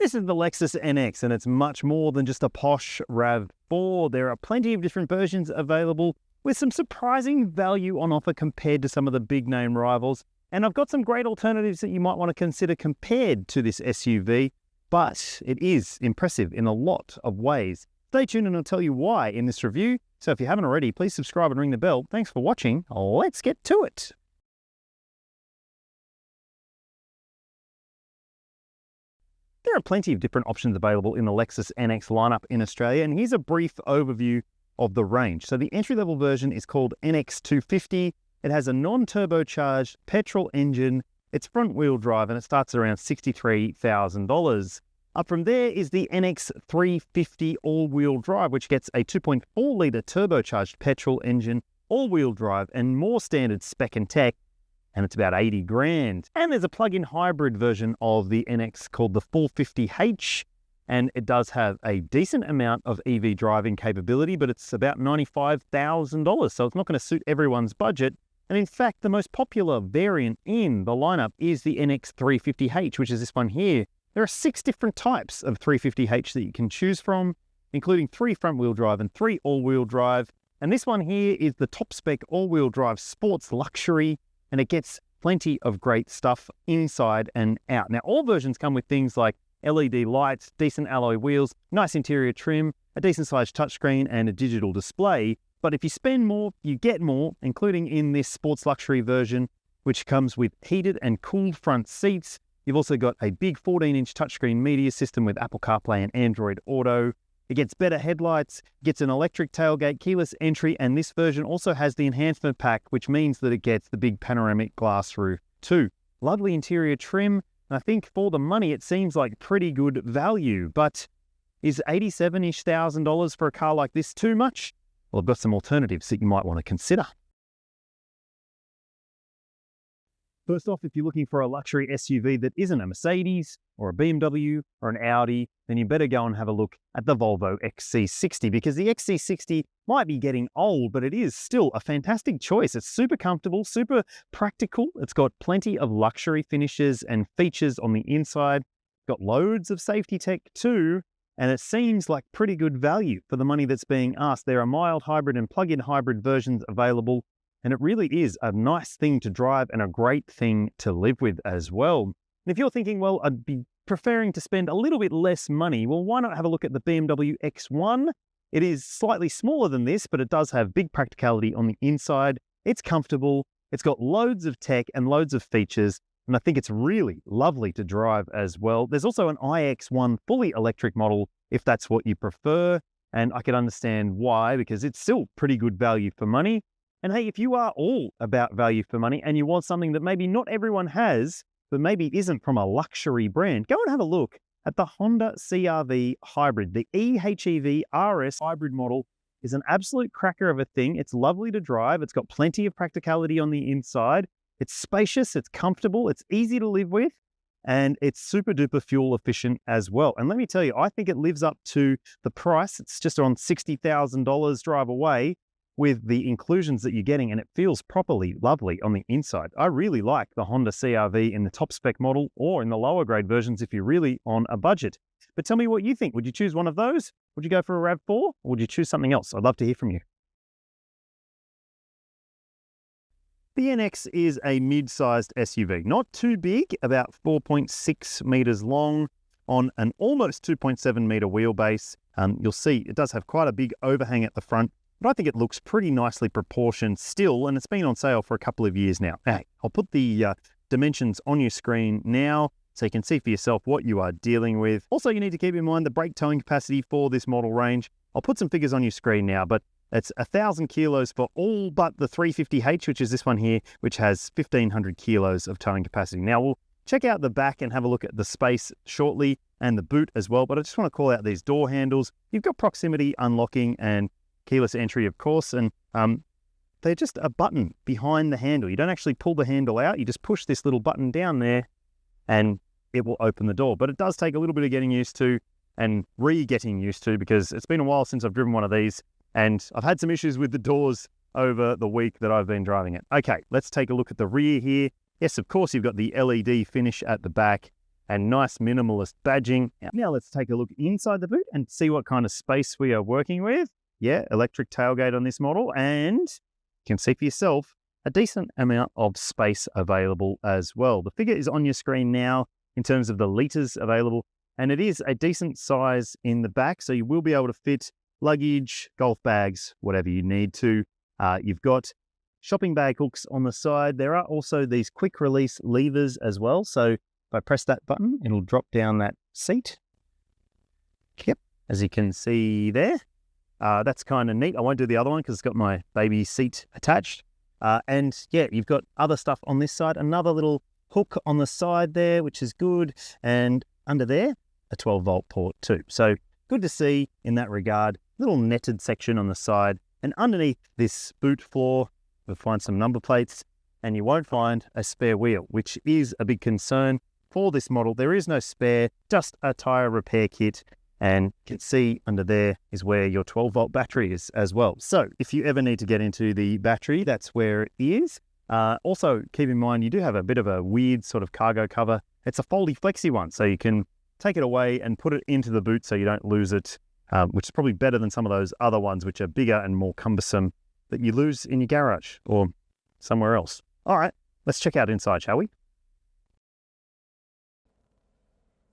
This is the Lexus NX, and it's much more than just a posh RAV4. There are plenty of different versions available with some surprising value on offer compared to some of the big name rivals. And I've got some great alternatives that you might want to consider compared to this SUV, but it is impressive in a lot of ways. Stay tuned and I'll tell you why in this review. So if you haven't already, please subscribe and ring the bell. Thanks for watching. Let's get to it. There are plenty of different options available in the Lexus NX lineup in Australia, and here's a brief overview of the range. So the entry-level version is called NX 250. It has a non-turbocharged petrol engine. It's front-wheel drive, and it starts at around $63,000. Up from there is the NX 350 all-wheel drive, which gets a 2.4-litre turbocharged petrol engine, all-wheel drive, and more standard spec and tech, and it's about 80 grand. And there's a plug-in hybrid version of the NX called the 450H, and it does have a decent amount of EV driving capability, but it's about $95,000, so it's not going to suit everyone's budget. And in fact, the most popular variant in the lineup is the NX 350H, which is this one here. There are 6 different types of 350H that you can choose from, including 3 front-wheel drive and 3 all-wheel drive. And this one here is the top-spec all-wheel drive sports luxury, and it gets plenty of great stuff inside and out. Now, all versions come with things like LED lights, decent alloy wheels, nice interior trim, a decent-sized touchscreen, and a digital display. But if you spend more, you get more, including in this sports luxury version, which comes with heated and cooled front seats. You've also got a big 14-inch touchscreen media system with Apple CarPlay and Android Auto. It gets better headlights, gets an electric tailgate, keyless entry, and this version also has the enhancement pack, which means that it gets the big panoramic glass roof too. Lovely interior trim, and I think for the money it seems like pretty good value, but is $87-ish thousand for a car like this too much? Well, I've got some alternatives that you might want to consider. First off, if you're looking for a luxury SUV that isn't a Mercedes or a BMW or an Audi, then you better go and have a look at the Volvo XC60, because the XC60 might be getting old, but it is still a fantastic choice. It's super comfortable, super practical. It's got plenty of luxury finishes and features on the inside. It's got loads of safety tech too, and it seems like pretty good value for the money that's being asked. There are mild hybrid and plug-in hybrid versions available, and it really is a nice thing to drive and a great thing to live with as well. And if you're thinking, well, I'd be preferring to spend a little bit less money, well, why not have a look at the BMW X1? It is slightly smaller than this, but it does have big practicality on the inside. It's comfortable. It's got loads of tech and loads of features, and I think it's really lovely to drive as well. There's also an iX1 fully electric model if that's what you prefer, and I can understand why, because it's still pretty good value for money. And hey, if you are all about value for money and you want something that maybe not everyone has, but maybe isn't from a luxury brand, go and have a look at the Honda CR-V Hybrid. The eHEV RS hybrid model is an absolute cracker of a thing. It's lovely to drive. It's got plenty of practicality on the inside. It's spacious, it's comfortable, it's easy to live with, and it's super duper fuel efficient as well. And let me tell you, I think it lives up to the price. It's just on $60,000 drive away with the inclusions that you're getting, and it feels properly lovely on the inside. I really like the Honda CR-V in the top spec model or in the lower grade versions if you're really on a budget. But tell me what you think. Would you choose one of those? Would you go for a RAV4, or would you choose something else? I'd love to hear from you. The NX is a mid-sized SUV, not too big, about 4.6 meters long on an almost 2.7 meter wheelbase. You'll see it does have quite a big overhang at the front, but I think it looks pretty nicely proportioned still, and it's been on sale for a couple of years now. Hey, I'll put the dimensions on your screen now so you can see for yourself what you are dealing with. Also, you need to keep in mind the brake towing capacity for this model range. I'll put some figures on your screen now, but it's 1,000 kilos for all but the 350H, which is this one here, which has 1,500 kilos of towing capacity. Now, we'll check out the back and have a look at the space shortly and the boot as well, but I just want to call out these door handles. You've got proximity unlocking and keyless entry, of course, and they're just a button behind the handle. You don't actually pull the handle out. You just push this little button down there and it will open the door. But it does take a little bit of getting used to and re-getting used to, because it's been a while since I've driven one of these and I've had some issues with the doors over the week that I've been driving it. Okay, let's take a look at the rear here. Yes, of course, you've got the LED finish at the back. and nice minimalist badging. Now let's take a look inside the boot and see what kind of space we are working with. Yeah, electric tailgate on this model, and you can see for yourself a decent amount of space available as well. The figure is on your screen now in terms of the litres available, and it is a decent size in the back, so you will be able to fit luggage, golf bags, whatever you need to. You've got shopping bag hooks on the side. There are also these quick release levers as well. So if I press that button, it'll drop down that seat. Yep, as you can see there. That's kind of neat. I won't do the other one because it's got my baby seat attached. And yeah, you've got other stuff on this side. Another little hook on the side there, which is good. And under there, a 12-volt port too. So good to see in that regard. Little netted section on the side. And underneath this boot floor, you'll find some number plates, and you won't find a spare wheel, which is a big concern for this model. There is no spare, just a tyre repair kit. And you can see under there is where your 12-volt battery is as well. So if you ever need to get into the battery, that's where it is. Also, keep in mind, you do have a bit of a weird sort of cargo cover. It's a foldy flexi one, so you can take it away and put it into the boot so you don't lose it, which is probably better than some of those other ones, which are bigger and more cumbersome, that you lose in your garage or somewhere else. All right, let's check out inside, shall we?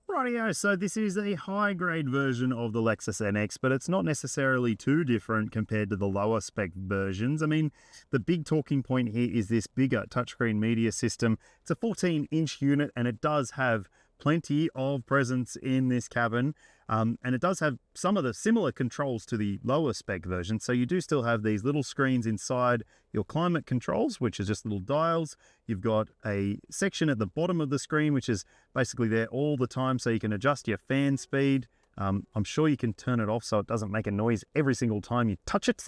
Rightio, so this is a high-grade version of the Lexus NX, but it's not necessarily too different compared to the lower spec versions. I mean, the big talking point here is this bigger touchscreen media system. It's a 14-inch unit, and it does have plenty of presence in this cabin. And it does have some of the similar controls to the lower spec version. So you do still have these little screens inside your climate controls, which is just little dials. You've got a section at the bottom of the screen, which is basically there all the time, so you can adjust your fan speed. I'm sure you can turn it off so it doesn't make a noise every single time you touch it.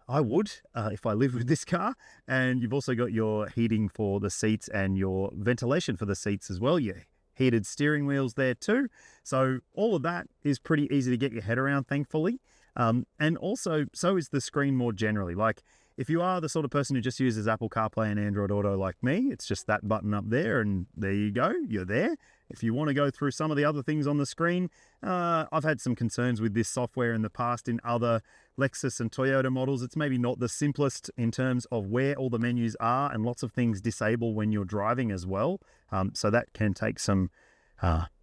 I would if I lived with this car. And you've also got your heating for the seats and your ventilation for the seats as well. Yeah. Heated steering wheels there too. So all of that is pretty easy to get your head around, thankfully. And also, so is the screen more generally. Like, if you are the sort of person who just uses Apple CarPlay and Android Auto like me, it's just that button up there and there you go, you're there. If you want to go through some of the other things on the screen, I've had some concerns with this software in the past in other Lexus and Toyota models. It's maybe not the simplest in terms of where all the menus are, and lots of things disable when you're driving as well. So that can take some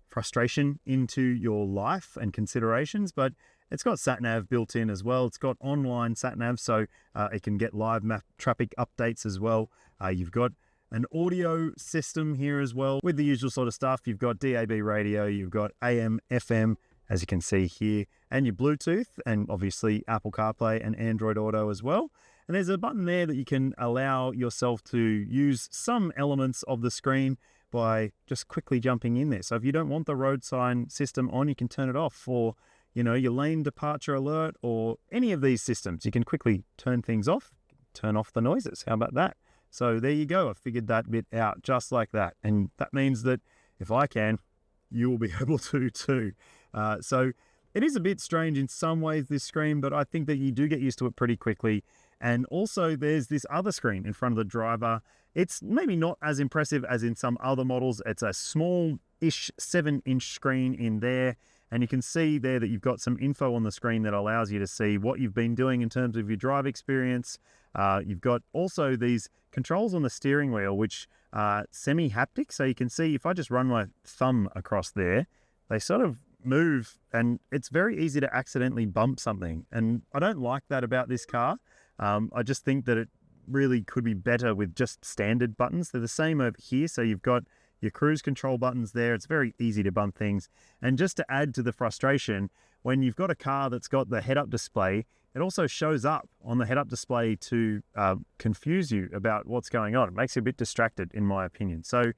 frustration into your life and considerations, but it's got sat-nav built in as well. It's got online sat-nav, so it can get live map traffic updates as well. You've got an audio system here as well with the usual sort of stuff. You've got DAB radio, you've got AM, FM, as you can see here, and your Bluetooth, and obviously Apple CarPlay and Android Auto as well. And there's a button there that you can allow yourself to use some elements of the screen by just quickly jumping in there. So if you don't want the road sign system on, you can turn it off for, you know, your lane departure alert or any of these systems. You can quickly turn things off, turn off the noises. How about that? So there you go. I figured that bit out just like that. And that means that if I can, you will be able to too. So it is a bit strange in some ways, this screen, but I think that you do get used to it pretty quickly. And also there's this other screen in front of the driver. It's maybe not as impressive as in some other models. It's a small-ish 7-inch screen in there. And you can see there that you've got some info on the screen that allows you to see what you've been doing in terms of your drive experience. You've got also these controls on the steering wheel, which are semi-haptic. So you can see if I just run my thumb across there, they sort of move, and it's very easy to accidentally bump something. And I don't like that about this car. I just think that it really could be better with just standard buttons. They're the same over here. So you've got your cruise control buttons there. It's very easy to bump things. And just to add to the frustration, when you've got a car that's got the head-up display, it also shows up on the head-up display to confuse you about what's going on. It makes you a bit distracted, in my opinion. So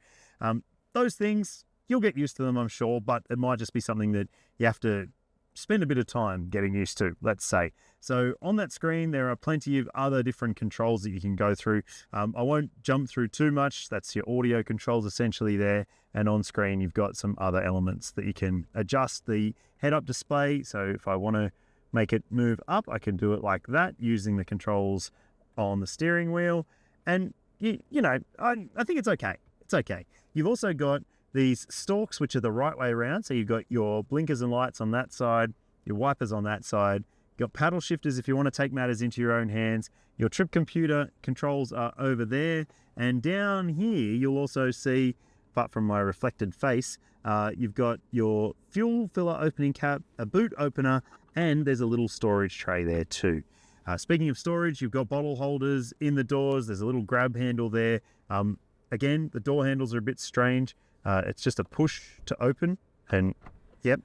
those things, you'll get used to them, I'm sure, but it might just be something that you have to spend a bit of time getting used to, let's say. So on that screen, there are plenty of other different controls that you can go through. I won't jump through too much. That's your audio controls essentially there. And on screen, you've got some other elements that you can adjust the head-up display. So if I want to make it move up, I can do it like that using the controls on the steering wheel. And, you know, I think it's okay. It's okay. You've also got these stalks, which are the right way around. So you've got your blinkers and lights on that side, your wipers on that side. You've got paddle shifters if you want to take matters into your own hands. Your trip computer controls are over there. And down here, you'll also see, apart from my reflected face, you've got your fuel filler opening cap, a boot opener, and there's a little storage tray there too. Speaking of storage, you've got bottle holders in the doors. There's a little grab handle there. Again, the door handles are a bit strange. It's just a push to open, and yep,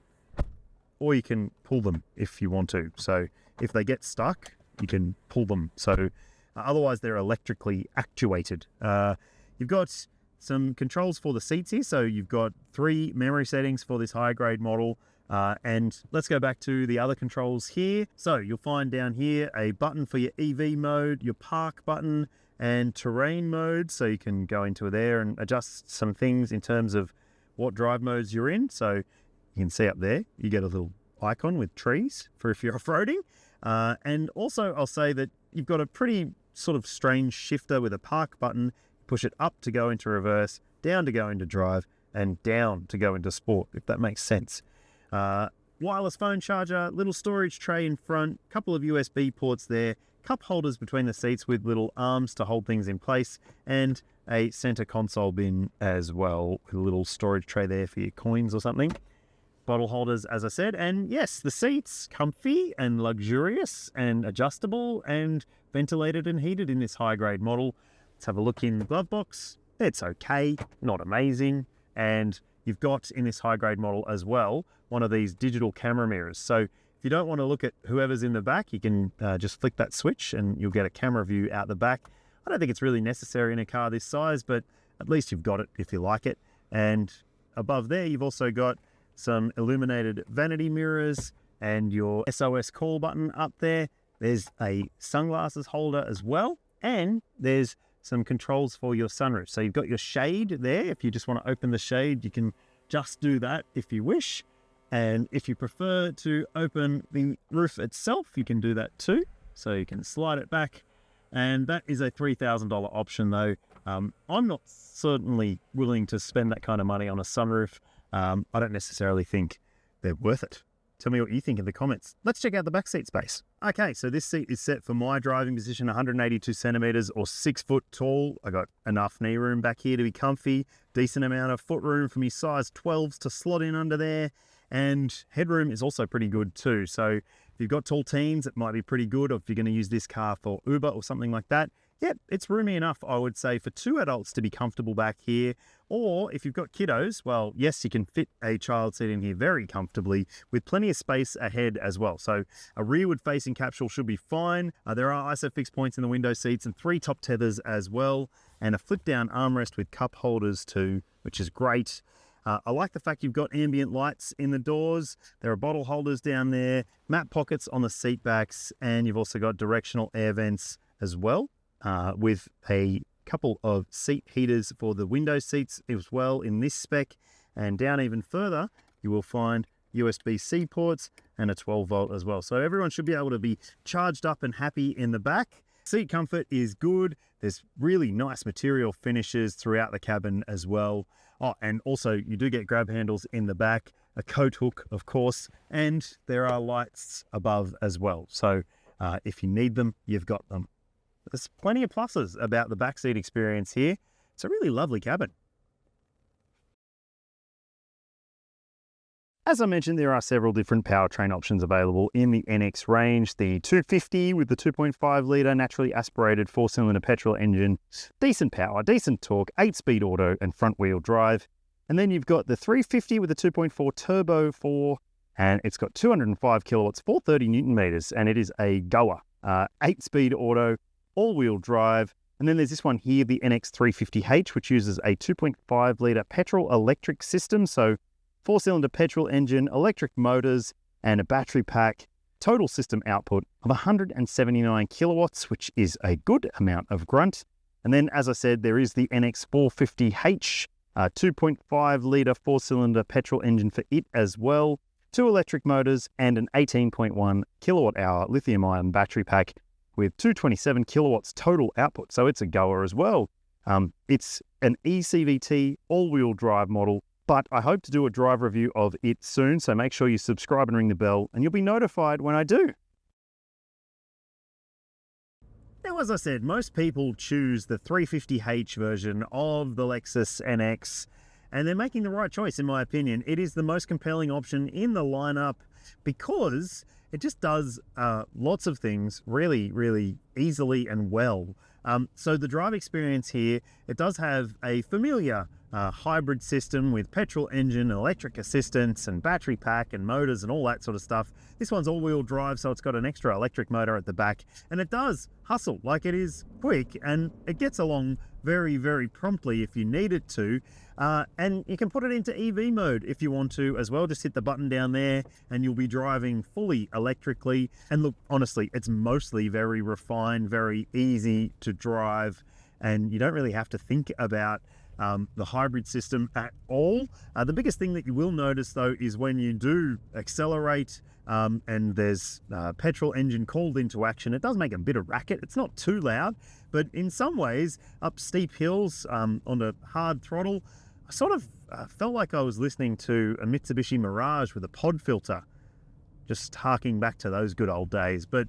or you can pull them if you want to. So if they get stuck, you can pull them. So otherwise, they're electrically actuated. You've got some controls for the seats here. So you've got 3 memory settings for this high grade model. And let's go back to the other controls here. So you'll find down here a button for your EV mode, your park button, and terrain mode. So you can go into there and adjust some things in terms of what drive modes you're in. So you can see up there, you get a little icon with trees for if you're off-roading. And also I'll say that you've got a pretty sort of strange shifter with a park button. Push it up to go into reverse, down to go into drive, and down to go into sport, if that makes sense. Wireless phone charger, little storage tray in front, couple of USB ports there, cup holders between the seats with little arms to hold things in place, and a center console bin as well with a little storage tray there for your coins or something. Bottle holders, as I said, and yes, the seats, comfy and luxurious and adjustable and ventilated and heated in this high-grade model. Let's have a look in the glove box. It's okay, not amazing. And you've got in this high-grade model as well, one of these digital camera mirrors. So if you don't want to look at whoever's in the back, you can just flick that switch and you'll get a camera view out the back. I don't think it's really necessary in a car this size, but at least you've got it if you like it. And above there, you've also got some illuminated vanity mirrors and your SOS call button up there. There's a sunglasses holder as well. And there's some controls for your sunroof. So you've got your shade there. If you just want to open the shade, you can just do that if you wish. And if you prefer to open the roof itself, you can do that too. So you can slide it back. And that is a $3,000 option though. I'm not certainly willing to spend that kind of money on a sunroof. I don't necessarily think they're worth it. Tell me what you think in the comments. Let's check out the back seat space. Okay, so this seat is set for my driving position, 182 centimeters or 6 foot tall. I got enough knee room back here to be comfy, decent amount of foot room for me size 12s to slot in under there. And headroom is also pretty good too. So if you've got tall teens, it might be pretty good. Or if you're going to use this car for Uber or something like that, yep, it's roomy enough, I would say, for 2 adults to be comfortable back here. Or if you've got kiddos, well, yes, you can fit a child seat in here very comfortably with plenty of space ahead as well. So a rearward-facing capsule should be fine. There are ISOFIX points in the window seats and 3 top tethers as well, and a flip-down armrest with cup holders too, which is great. I like the fact you've got ambient lights in the doors. There are bottle holders down there, map pockets on the seat backs, and you've also got directional air vents as well. With a couple of seat heaters for the window seats as well in this spec. And down even further, you will find USB-C ports and a 12 volt as well. So everyone should be able to be charged up and happy in the back. Seat comfort is good. There's really nice material finishes throughout the cabin as well. Oh, and also you do get grab handles in the back, a coat hook, of course, and there are lights above as well. So if you need them, you've got them. There's plenty of pluses about the backseat experience here. It's a really lovely cabin. As I mentioned, there are several different powertrain options available in the NX range. The 250 with the 2.5 litre naturally aspirated 4-cylinder petrol engine, decent power, decent torque, 8-speed auto and front wheel drive. And then you've got the 350 with the 2.4 turbo 4, and it's got 205 kilowatts, 430 newton meters, and it is a goer. 8-speed auto, all-wheel drive. And then there's this one here, the NX 350H, which uses a 2.5 litre petrol-electric system. So 4-cylinder petrol engine, electric motors, and a battery pack. Total system output of 179 kilowatts, which is a good amount of grunt. And then, as I said, there is the NX 450H, 2.5 litre 4-cylinder petrol engine for it as well, 2 electric motors, and an 18.1 kilowatt hour lithium-ion battery pack with 227 kilowatts total output. So it's a goer as well. It's an eCVT all-wheel drive model But I hope to do a drive review of it soon, so make sure you subscribe and ring the bell, and you'll be notified when I do. Now, as I said, most people choose the 350h version of the Lexus NX, and they're making the right choice, in my opinion. It is the most compelling option in the lineup because it just does lots of things really, really easily and well. So the drive experience here, it does have a familiar hybrid system with petrol engine, electric assistance, and battery pack and motors and all that sort of stuff. This one's all-wheel drive, so it's got an extra electric motor at the back, and it does hustle. Like, it is quick and it gets along very, very promptly if you need it to. And you can put it into EV mode if you want to as well. Just hit the button down there and you'll be driving fully electrically. And look, honestly, it's mostly very refined, very easy to drive, and you don't really have to think about the hybrid system at all. The biggest thing that you will notice though is when you do accelerate and there's petrol engine called into action, it does make a bit of racket. It's not too loud, but in some ways up steep hills on a hard throttle, I sort of felt like I was listening to a Mitsubishi Mirage with a pod filter, just harking back to those good old days. But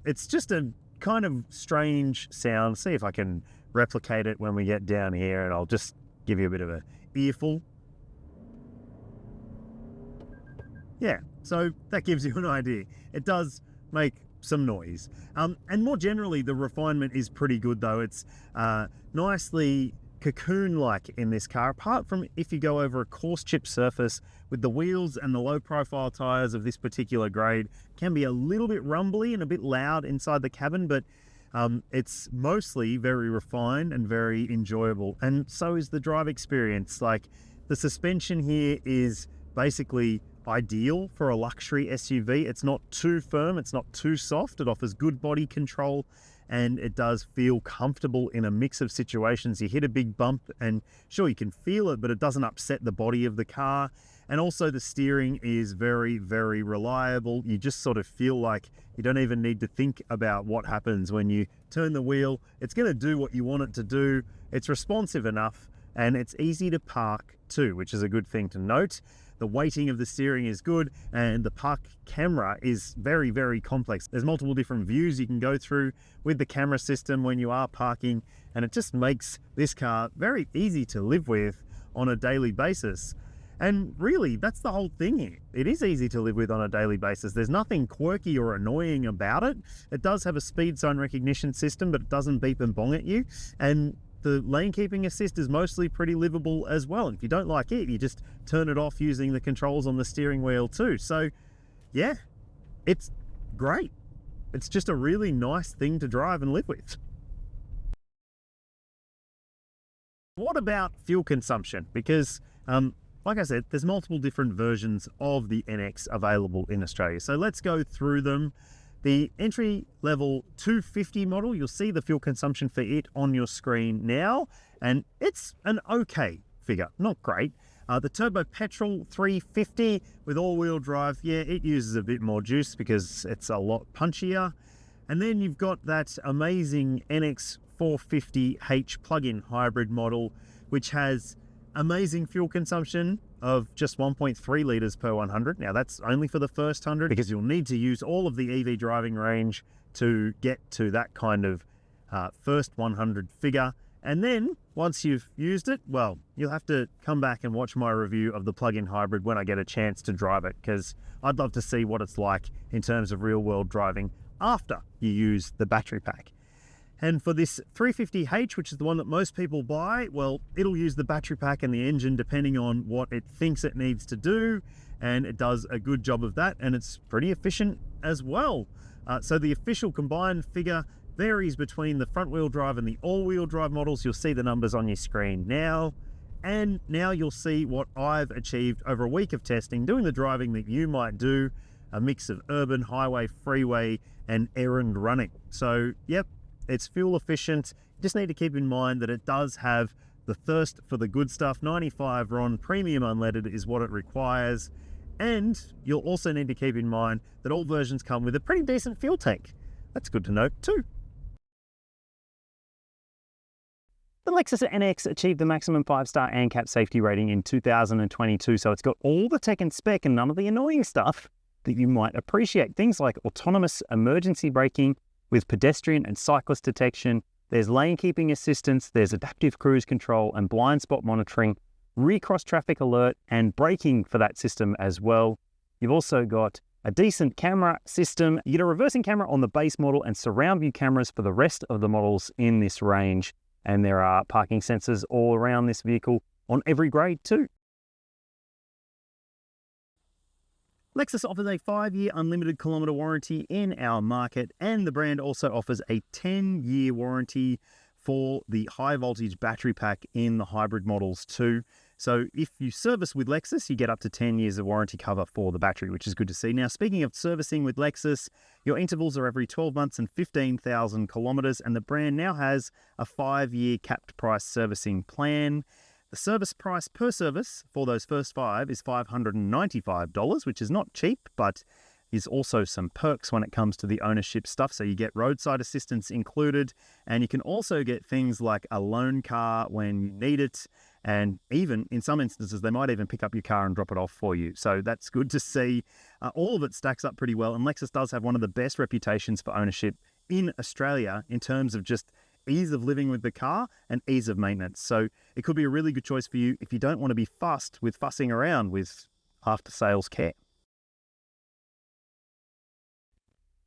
it's just a kind of strange sound. See if I can replicate it when we get down here, and I'll just give you a bit of a earful. Yeah, so that gives you an idea. It does make some noise. And more generally, the refinement is pretty good though. It's nicely cocoon-like in this car, apart from if you go over a coarse chip surface with the wheels, and the low profile tires of this particular grade can be a little bit rumbly and a bit loud inside the cabin, but it's mostly very refined and very enjoyable. And so is the drive experience. Like, the suspension here is basically ideal for a luxury SUV. It's not too firm, it's not too soft. It offers good body control, and it does feel comfortable in a mix of situations. You hit a big bump and sure, you can feel it, but it doesn't upset the body of the car. And also the steering is very, very reliable. You just sort of feel like you don't even need to think about what happens when you turn the wheel. It's going to do what you want it to do. It's responsive enough, and it's easy to park too, which is a good thing to note. The weighting of the steering is good, and the park camera is very, very complex. There's multiple different views you can go through with the camera system when you are parking, and it just makes this car very easy to live with on a daily basis. And really, that's the whole thing here. It is easy to live with on a daily basis. There's nothing quirky or annoying about it. It does have a speed sign recognition system, but it doesn't beep and bong at you. And the lane keeping assist is mostly pretty livable as well. And if you don't like it, you just turn it off using the controls on the steering wheel too. So yeah, it's great. It's just a really nice thing to drive and live with. What about fuel consumption? Because like I said, there's multiple different versions of the NX available in Australia. So let's go through them. The entry-level 250 model, you'll see the fuel consumption for it on your screen now, and it's an okay figure, not great. The turbo petrol 350 with all-wheel drive, yeah, it uses a bit more juice because it's a lot punchier. And then you've got that amazing NX 450h plug-in hybrid model, which has amazing fuel consumption of just 1.3 litres per 100. Now that's only for the first 100, because you'll need to use all of the EV driving range to get to that kind of first 100 figure. And then once you've used it, well, you'll have to come back and watch my review of the plug-in hybrid when I get a chance to drive it, because I'd love to see what it's like in terms of real world driving after you use the battery pack. And for this 350h, which is the one that most people buy, well, it'll use the battery pack and the engine depending on what it thinks it needs to do, and it does a good job of that, and it's pretty efficient as well. So the official combined figure varies between the front-wheel drive and the all-wheel drive models. You'll see the numbers on your screen now, and now you'll see what I've achieved over a week of testing, doing the driving that you might do, a mix of urban, highway, freeway, and errand running. So, yep, it's fuel efficient. You just need to keep in mind that it does have the thirst for the good stuff. 95 RON premium unleaded is what it requires. And you'll also need to keep in mind that all versions come with a pretty decent fuel tank. That's good to note too. The Lexus NX achieved the maximum 5-star ANCAP safety rating in 2022, so it's got all the tech and spec and none of the annoying stuff that you might appreciate. Things like autonomous emergency braking with pedestrian and cyclist detection, there's lane keeping assistance, there's adaptive cruise control and blind spot monitoring, recross traffic alert and braking for that system as well. You've also got a decent camera system. You get a reversing camera on the base model and surround view cameras for the rest of the models in this range. And there are parking sensors all around this vehicle on every grade too. Lexus offers a 5-year unlimited kilometre warranty in our market, and the brand also offers a 10-year warranty for the high voltage battery pack in the hybrid models too. So if you service with Lexus, you get up to 10 years of warranty cover for the battery, which is good to see. Now, speaking of servicing with Lexus, your intervals are every 12 months and 15,000 kilometres, and the brand now has a 5-year capped price servicing plan. The service price per service for those first 5 is $595, which is not cheap, but is also some perks when it comes to the ownership stuff. So you get roadside assistance included, and you can also get things like a loan car when you need it. And even in some instances, they might even pick up your car and drop it off for you. So that's good to see. All of it stacks up pretty well. And Lexus does have one of the best reputations for ownership in Australia in terms of just ease of living with the car and ease of maintenance. So it could be a really good choice for you if you don't want to be fussed with fussing around with after-sales care.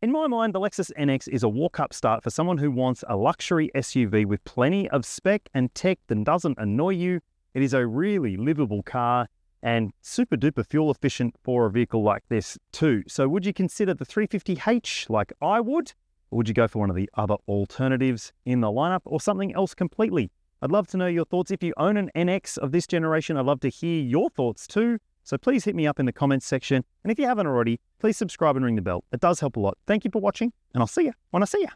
In my mind, the Lexus NX is a walk-up start for someone who wants a luxury SUV with plenty of spec and tech that doesn't annoy you. It is a really livable car and super duper fuel efficient for a vehicle like this too. So would you consider the 350h like I would? Or would you go for one of the other alternatives in the lineup or something else completely? I'd love to know your thoughts. If you own an NX of this generation, I'd love to hear your thoughts too. So please hit me up in the comments section. And if you haven't already, please subscribe and ring the bell. It does help a lot. Thank you for watching, and I'll see you when I see you.